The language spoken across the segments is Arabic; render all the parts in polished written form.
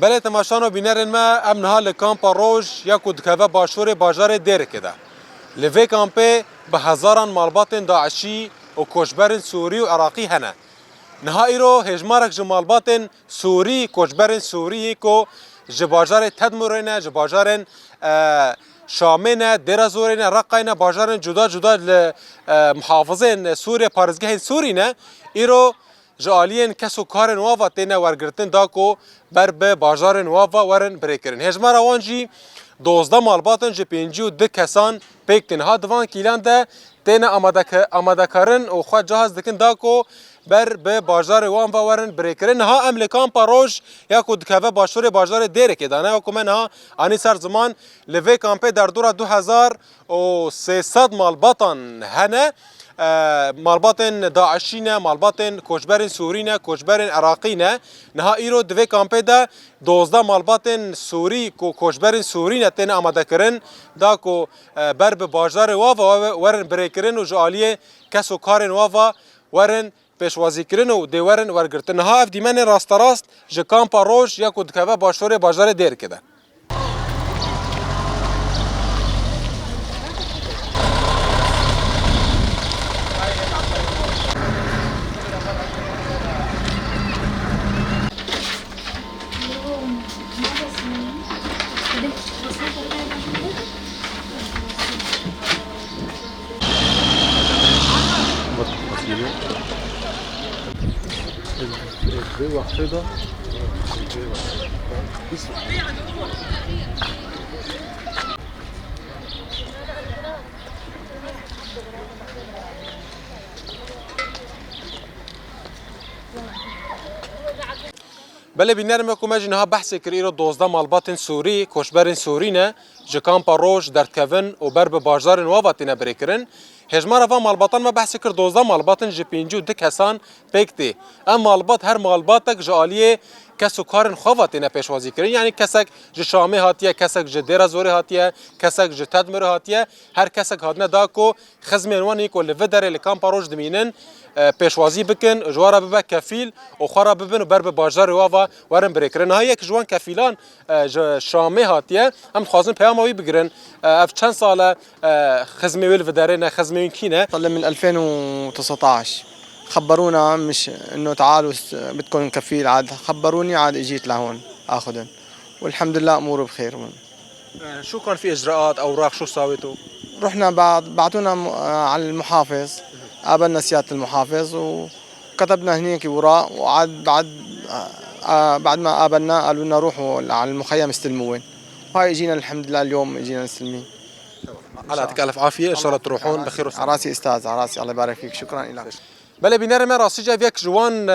بله تماشانو بینرن ما امنها لکامپا روش یا کدکوه باشور باجار دیر کده لوی کامپه به هزاران مالبات داعشی و کشبر سوری و عراقی هنه نها ایرو هجمارک جمالبات سوری کشبر سوری کو جباجار تدمرینه جباجار شامینه درازورینه رقینه باجار جدا جدا محافظین سوریه پارزگاه سورینه ایرو جالین کسو کار نواوا تینه ورگرتن دا کو بر به باجار نواوا ورن بریکرن هجمار وانجی 12 مالباتن جی 52 کسان پیکتن ها دوان کیلان ده تینه آماده کارن و خود جهاز دکن دا کو بر به باجار وان و ورن بریکرن ها امریکان پاروش یا کو دکوه باشور باجار دیره که دانه و من ها آنی سر زمان لوی کامپه در دورا 2300 مالباتن هنه مالباتن داعشینه مالباتن کوچبرین سورینه کوچبرین عراقینه نها ایرو دوی کامپه ده 12 مالباتن سوری کو کوچبرین سورینه تن آماده کرن دا کو بر به باجار واوا ورن بریکرن و جالیه کسو کارن واوا ورن پیشوازی کرن و دیورن ورگرتن ها اف دیمن راست راست ج کامپا روش یا کو دکوه باشور باجار دیر کده بله بینرم که ماجی نها بحث کریرو 12 مالبات سوری کوشبرین سورینه جکامپا روش در کوین و بر به باجار نواباتینه بریکرن هجمار و مالباتان ما بحث کرد 12 مالباتن جی 52 کسان پیکتی ام مالبات هر مالباتک جالیه کسو کارن خواتینه پیشوازی کرن یعنی کسک ج شامه هاتیه کسک ج درازوری هاتیه کسک ج تدمر هاتیه هر کسک هاتنه دا کو خزمنوانی کو لودر لکامپا روش دمینن پیشوازی بکن جوارا ببه کفیل و خورا ببن و بر به باجار واوا ورن بریکرن ها یک جوان کفیلان شامه هاتیه هم خوازن پیاموی بگیرن اف چند ساله خزمه ویل ودرنا خزمه کینه من 2019 خبرونا مش انه تعالوا بدكم كفيل عاد خبروني عاد اجيت لهون اخذن والحمد لله اموره بخير. شو كان في اجراءات اوراق شو سويتوا؟ رحنا بعتونا على المحافظ قابلنا سيادة المحافظ وكتبنا هنيك وراء وعاد بعد ما قابلنا قالوا لنا روحوا على المخيم استلموين وهاي اجينا الحمد لله اليوم اجينا مستلمين. الله يعطيك الف عافيه ان شاء الله تروحون بخير وسلامه. راسي استاذ راسي الله يبارك فيك شكرا لك. بله بینر من راستی جویک جوان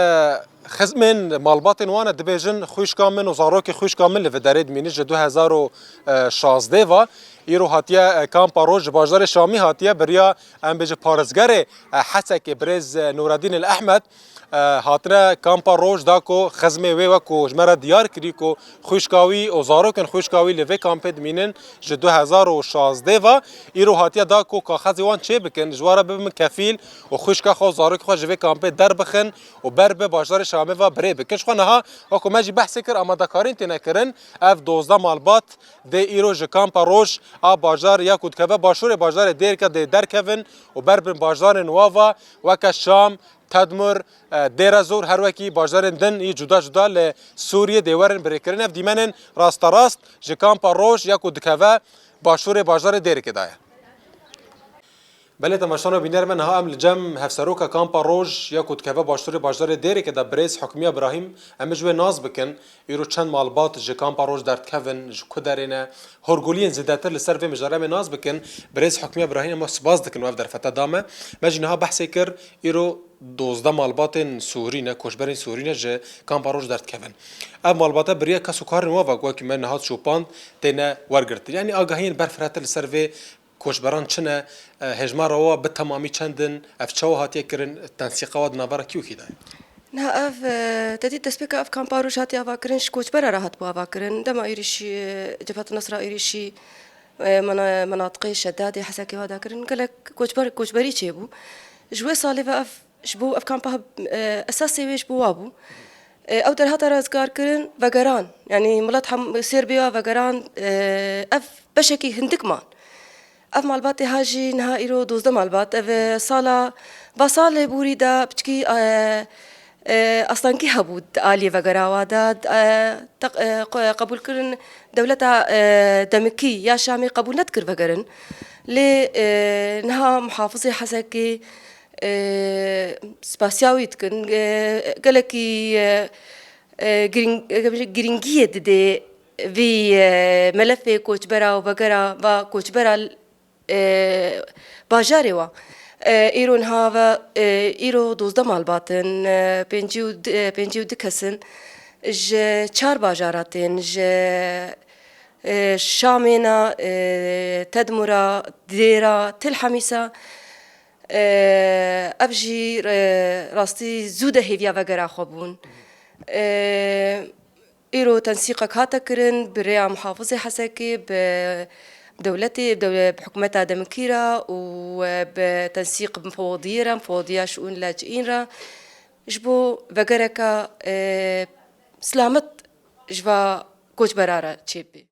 خزمن مالباتن وانه دبیجن خوش کامن و زاروک خوش کامن لودرید مینیج 2016 و ایرو هاتیه کامپا روج باجدار شامی هاتیه بریا ام بج پارزگر حسک برز نورالدین الاحمد هاتنه کامپا روج داکو خزمه و کو جمره دیار کری کو خوشکاوی او زاروکن خوشکاوی لوی کامپد مینن ج 2016 و ایرو هاتیه داکو کا خزوان چه بکن جواره بم کفیل و خوشکا خو زاروک خو جوی کامپد در بخن و بر به باجدار شامی و بره بکش خو نه و کو ماجی بحث کر آماده کارین تنکرن اف 12 مالبات د ایرو ج کامپا روج ا باجار یا کود کوه باشور باجار دیر که در کوین و بر به باجار نواوا و که شام تدمر دیرازور هر وکی باجار دن ای جدا جدا ل سوریه دیورن بریکرن اف دیمنن راست راست ج کامپا روج یا کود کوه باشور باجار دیر که دای بله تماشانو بینر من ها ام لجم هفسروکا کامپا روج یا کود کوه باشور باجار دیر که دا بریز حکمی ابراهیم ام جو ناز بکن ایرو چند مالبات ج کامپا روج در کوین ج کدرینه هرگولین زیادتر لسر و مجرم ناز بکن بریز حکمی ابراهیم ما سپاس دکن و در فتا دامه مجنها بحث کر ایرو 12 مالبات سورینه کوشبرین سورینه ج کامپا روج در کوین ام مالبات بریا کسو کار نو و که من نهاد شوپاند تنه ورگرت یعنی آگاهین برفرات لسر و کوشبران چنه هجمار و به تمامی چندن افچو هاتیه کرن تنسیقات نوارا کیو کی دای نه اف تدي تسبيك اف كامباروش هاتي افاكرنش كوچ برا راحت بو افاكرن دما ايريشي جبهة النصر ايريشي مناطقي شدادي حساكي هذا كرن قالك كوچ بري تشيبو جوي صالي اف شبو اف كامبا اساسي ويش بو وابو او در هات رازگار کرن وگران يعني ملت هم سربيا وگران اف بشكي هندك مان اف مالبات هاجي نها ايرو 12 مالبات اف سالا بسال بوريدا بتكي اصلا كي هبود آلية وگراوا داد قبول کرن دولتا دمكي يا شامي قبول نتكر وگرن لي نها محافظة حسكي سباسياوي تكن قالكي گرنگیه دده وی ملف کوچبرا و بگرا و کوچبرا باجاری و ایرون ها و ایرو 12 مالباتن پنجی و دکسن ج 4 باجاراتن ج شامينا تدمرة ديرة تل حميسة أبجي راستي زودة هيفيا وغيرا خبون إيرو تنسيقك هاتا كرن بريا محافظة حساكي بدولتي بحكومتها دمكيرة وبتنسيق مفوضية شؤون لاجئين جبو وغيركا سلامت جبا كوش برارة تشيبي